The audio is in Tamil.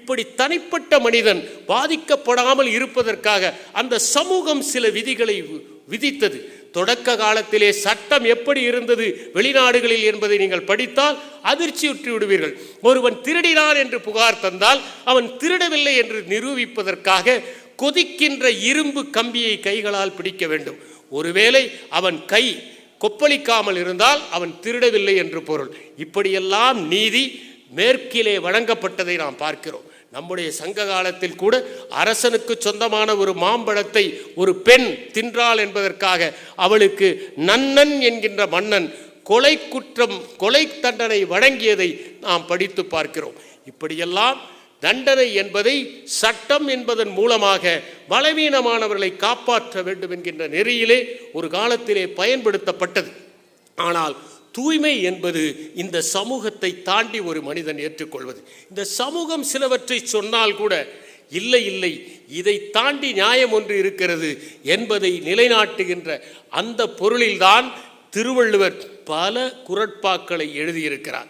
இப்படி தனிப்பட்ட மனிதன் பாதிக்கப்படாமல் இருப்பதற்காக அந்த சமூகம் சில விதிகளை விதித்தது. தொடக்க காலத்திலே சட்டம் எப்படி இருந்தது வெளிநாடுகளில் என்பதை நீங்கள் படித்தால் அதிர்ச்சியுற்று விடுவீர்கள். ஒருவன் திருடினான் என்று புகார் தந்தால் அவன் திருடவில்லை என்று நிரூபிப்பதற்காக கொதிக்கின்ற இரும்பு கம்பியை கைகளால் பிடிக்க வேண்டும். ஒருவேளை அவன் கை கொப்பளிக்காமல் இருந்தால் அவன் திருடவில்லை என்று பொருள். இப்படியெல்லாம் நீதி மேற்கிலே வழங்கப்பட்டதை நாம் பார்க்கிறோம். நம்முடைய சங்க காலத்தில் கூட அரசனுக்கு சொந்தமான ஒரு மாம்பழத்தை ஒரு பெண் தின்றாள் என்பதற்காக அவளுக்கு நன்னன் என்கின்ற மன்னன் கொலை தண்டனை வழங்கியதை நாம் படித்து பார்க்கிறோம். இப்படியெல்லாம் தண்டனை என்பதை சட்டம் என்பதன் மூலமாக பலவீனமானவர்களை காப்பாற்ற வேண்டும் என்கின்ற நெறியிலே ஒரு காலத்திலே பயன்படுத்தப்பட்டது. ஆனால் தூய்மை என்பது இந்த சமூகத்தை தாண்டி ஒரு மனிதன் ஏற்றுக்கொள்வது. இந்த சமூகம் சிலவற்றை சொன்னால் கூட இல்லை இல்லை இதை தாண்டி நியாயம் ஒன்று இருக்கிறது என்பதை நிலைநாட்டுகின்ற அந்த பொருளில்தான் திருவள்ளுவர் பல குறட்பாக்களை எழுதியிருக்கிறார்.